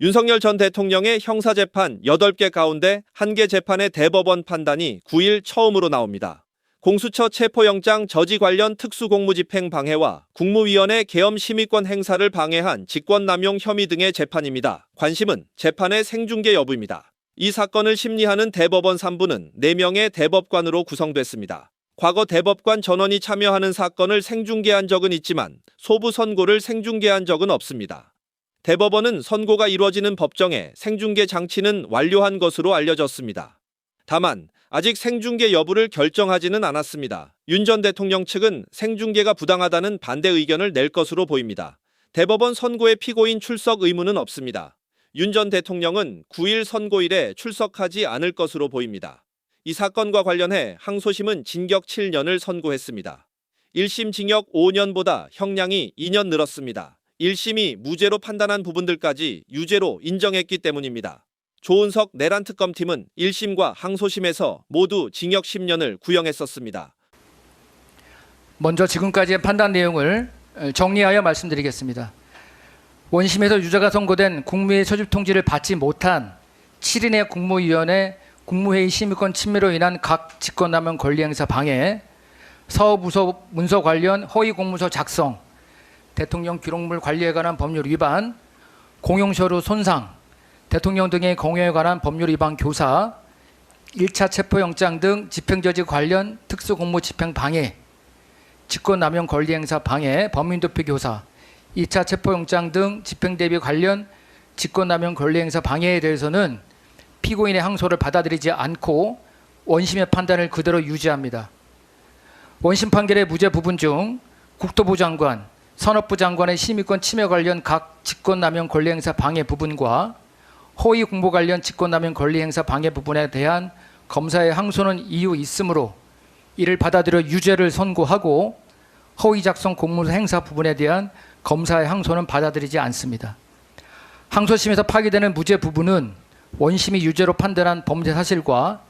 윤석열 전 대통령의 형사재판 8개 가운데 1개 재판의 대법원 판단이 9일 처음으로 나옵니다. 공수처 체포영장 저지 관련 특수공무집행 방해와 국무위원회 계엄 심의권 행사를 방해한 직권남용 혐의 등의 재판입니다. 관심은 재판의 생중계 여부입니다. 이 사건을 심리하는 대법원 3부는 4명의 대법관으로 구성됐습니다. 과거 대법관 전원이 참여하는 사건을 생중계한 적은 있지만 소부 선고를 생중계한 적은 없습니다. 대법원은 선고가 이루어지는 법정에 생중계 장치는 완료한 것으로 알려졌습니다. 다만 아직 생중계 여부를 결정하지는 않았습니다. 윤 전 대통령 측은 생중계가 부당하다는 반대 의견을 낼 것으로 보입니다. 대법원 선고의 피고인 출석 의무는 없습니다. 윤 전 대통령은 9일 선고일에 출석하지 않을 것으로 보입니다. 이 사건과 관련해 항소심은 징역 7년을 선고했습니다. 1심 징역 5년보다 형량이 2년 늘었습니다. 1심이 무죄로 판단한 부분들까지 유죄로 인정했기 때문입니다. 조은석 내란 특검팀은 1심과 항소심에서 모두 징역 10년을 구형했었습니다. 먼저 지금까지의 판단 내용을 정리하여 말씀드리겠습니다. 원심에서 유죄가 선고된 국무회의 소집통지를 받지 못한 7인의 국무위원회 국무회의 심의권 침해로 인한 각 직권남용 권리행사 방해, 사업부서 문서 관련 허위 공문서 작성, 대통령 기록물 관리에 관한 법률 위반, 공용서류 손상, 대통령 등의 공여에 관한 법률 위반 교사, 1차 체포영장 등 집행저지 관련 특수공무집행 방해, 직권남용 권리행사 방해, 범인도피 교사, 2차 체포영장 등 집행대비 관련 직권남용 권리행사 방해에 대해서는 피고인의 항소를 받아들이지 않고 원심의 판단을 그대로 유지합니다. 원심 판결의 무죄 부분 중 국토부 장관, 산업부 장관의 심의권 침해 관련 각 직권남용 권리행사 방해 부분과 허위 공보 관련 직권남용 권리행사 방해 부분에 대한 검사의 항소는 이유 있으므로 이를 받아들여 유죄를 선고하고 허위 작성 공문서 행사 부분에 대한 검사의 항소는 받아들이지 않습니다. 항소심에서 파기되는 무죄 부분은 원심이 유죄로 판단한 범죄 사실과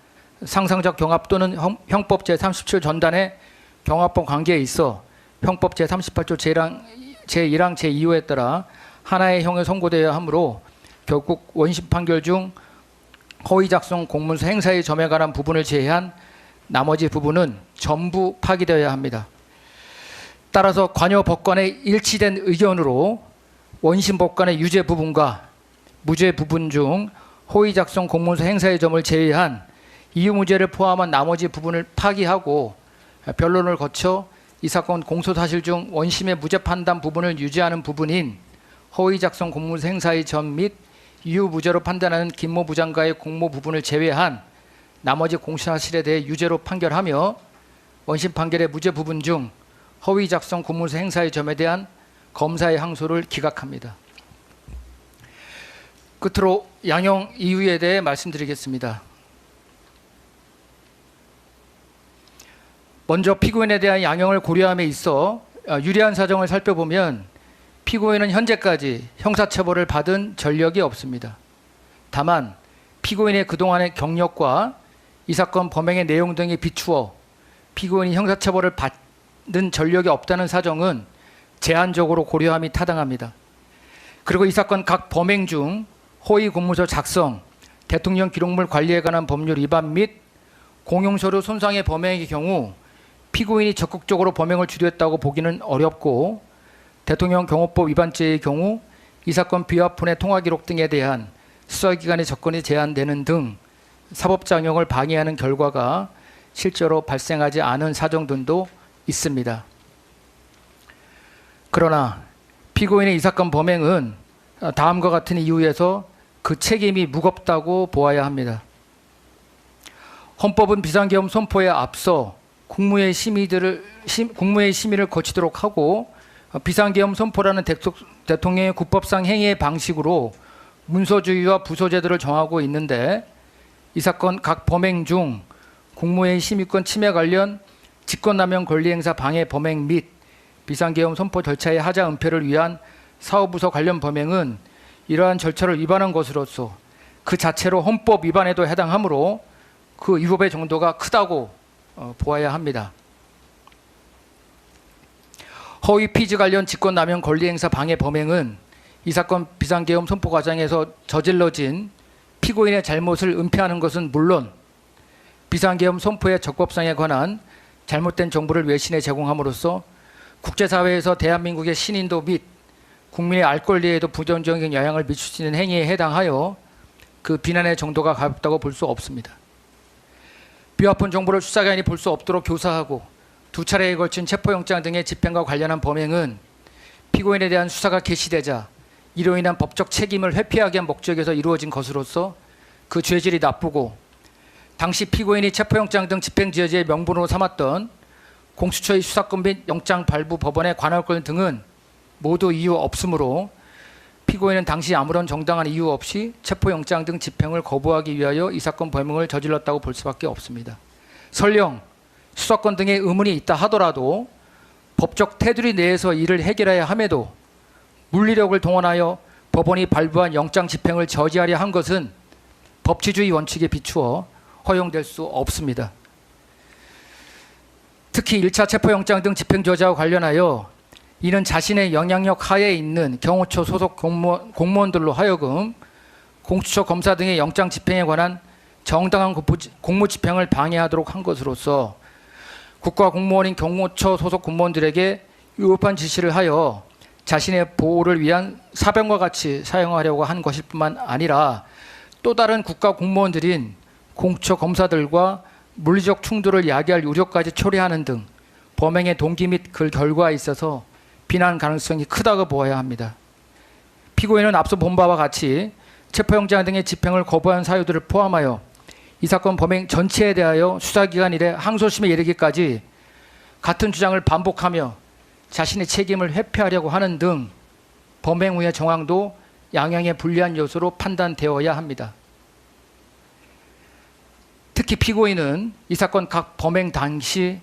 상상적 경합 또는 형법 제37 전단의 경합법 관계에 있어 형법 제38조 제1항 제2호에 따라 하나의 형에 선고되어야 하므로 결국 원심 판결 중 허위 작성 공문서 행사의 점에 관한 부분을 제외한 나머지 부분은 전부 파기되어야 합니다. 따라서 관여 법관의 일치된 의견으로 원심 법관의 유죄 부분과 무죄 부분 중 허위 작성 공문서 행사의 점을 제외한 이유무죄를 포함한 나머지 부분을 파기하고 변론을 거쳐 이 사건 공소사실 중 원심의 무죄 판단 부분을 유지하는 부분인 허위 작성 공문서 행사의 점 및 이유무죄로 판단하는 김모 부장과의 공모 부분을 제외한 나머지 공소사실에 대해 유죄로 판결하며 원심 판결의 무죄 부분 중 허위 작성 공문서 행사의 점에 대한 검사의 항소를 기각합니다. 끝으로 양형 이유에 대해 말씀드리겠습니다. 먼저 피고인에 대한 양형을 고려함에 있어 유리한 사정을 살펴보면 피고인은 현재까지 형사처벌을 받은 전력이 없습니다. 다만 피고인의 그동안의 경력과 이 사건 범행의 내용 등에 비추어 피고인이 형사처벌을 받은 전력이 없다는 사정은 제한적으로 고려함이 타당합니다. 그리고 이 사건 각 범행 중 허위 공문서 작성, 대통령 기록물 관리에 관한 법률 위반 및 공용서류 손상의 범행의 경우 피고인이 적극적으로 범행을 주도했다고 보기는 어렵고 대통령 경호법 위반죄의 경우 이 사건 비화폰의 통화 기록 등에 대한 수사기관의 접근이 제한되는 등 사법장용을 방해하는 결과가 실제로 발생하지 않은 사정 등도 있습니다. 그러나 피고인의 이 사건 범행은 다음과 같은 이유에서 그 책임이 무겁다고 보아야 합니다. 헌법은 비상계엄 선포에 앞서 국무회의 심의를 거치도록 하고 비상계엄 선포라는 대통령의 국법상 행위의 방식으로 문서주의와 부서제도를 정하고 있는데 이 사건 각 범행 중 국무회의 심의권 침해 관련 직권남용 권리행사 방해 범행 및 비상계엄 선포 절차의 하자 은폐를 위한 사업부서 관련 범행은 이러한 절차를 위반한 것으로서 그 자체로 헌법 위반에도 해당하므로 그 위법의 정도가 크다고 보아야 합니다. 허위 피지 관련 직권남용 권리행사 방해 범행은 이 사건 비상계엄 선포 과정에서 저질러진 피고인의 잘못을 은폐하는 것은 물론 비상계엄 선포의 적법성에 관한 잘못된 정보를 외신에 제공함으로써 국제사회에서 대한민국의 신인도 및 국민의 알 권리에도 부정적인 영향을 미칠 수 있는 행위에 해당하여 그 비난의 정도가 가볍다고 볼 수 없습니다. 비화폰 정보를 수사기관이 볼 수 없도록 교사하고 두 차례에 걸친 체포영장 등의 집행과 관련한 범행은 피고인에 대한 수사가 개시되자 이로 인한 법적 책임을 회피하기 위한 목적에서 이루어진 것으로서 그 죄질이 나쁘고 당시 피고인이 체포영장 등 집행지휘의 명분으로 삼았던 공수처의 수사권 및 영장 발부 법원의 관할권 등은 모두 이유 없으므로 피고인은 당시 아무런 정당한 이유 없이 체포영장 등 집행을 거부하기 위하여 이 사건 범행을 저질렀다고 볼 수밖에 없습니다. 설령 수사권 등의 의문이 있다 하더라도 법적 테두리 내에서 이를 해결해야 함에도 물리력을 동원하여 법원이 발부한 영장 집행을 저지하려 한 것은 법치주의 원칙에 비추어 허용될 수 없습니다. 특히 1차 체포영장 등 집행 저지와 관련하여 이는 자신의 영향력 하에 있는 경호처 소속 공무원들로 하여금 공수처 검사 등의 영장 집행에 관한 정당한 공무 집행을 방해하도록 한 것으로서 국가공무원인 경호처 소속 공무원들에게 위법한 지시를 하여 자신의 보호를 위한 사병과 같이 사용하려고 한 것일 뿐만 아니라 또 다른 국가공무원들인 공수처 검사들과 물리적 충돌을 야기할 우려까지 초래하는 등 범행의 동기 및 그 결과에 있어서 비난 가능성이 크다고 보아야 합니다. 피고인은 앞서 본 바와 같이 체포영장 등의 집행을 거부한 사유들을 포함하여 이 사건 범행 전체에 대하여 수사기관 이래 항소심에 이르기까지 같은 주장을 반복하며 자신의 책임을 회피하려고 하는 등 범행 후의 정황도 양형에 불리한 요소로 판단되어야 합니다. 특히 피고인은 이 사건 각 범행 당시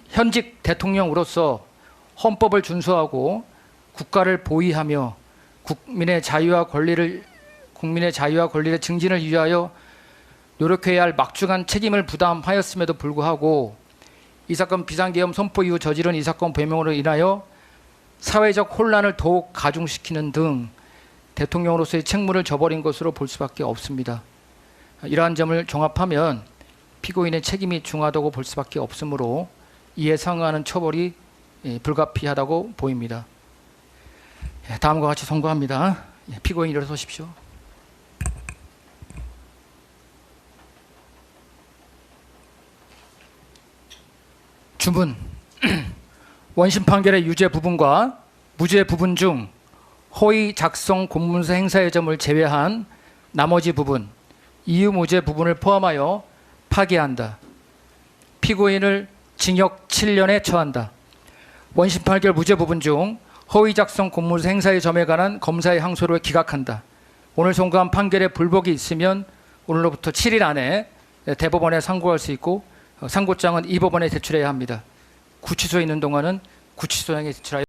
현직 대통령으로서 헌법을 준수하고 국가를 보위하며 국민의 자유와 권리를 증진을 위하여 노력해야 할 막중한 책임을 부담하였음에도 불구하고 이 사건 비상계엄 선포 이후 저지른 이 사건 범행으로 인하여 사회적 혼란을 더욱 가중시키는 등 대통령으로서의 책무를 저버린 것으로 볼 수밖에 없습니다. 이러한 점을 종합하면 피고인의 책임이 중하다고 볼 수밖에 없으므로 이에 상응하는 처벌이 불가피하다고 보입니다. 다음과 같이 선고합니다. 피고인 일어서십시오. 주문. 원심 판결의 유죄 부분과 무죄 부분 중 허위 작성 공문서 행사의 점을 제외한 나머지 부분, 이유 무죄 부분을 포함하여 파기한다. 피고인을 징역 7년에 처한다. 원심 판결 무죄 부분 중 허위 작성 공문서 행사의 점에 관한 검사의 항소를 기각한다. 오늘 선고한 판결에 불복이 있으면 오늘로부터 7일 안에 대법원에 상고할 수 있고 상고장은 이 법원에 제출해야 합니다. 구치소에 있는 동안은 구치소장에 제출하여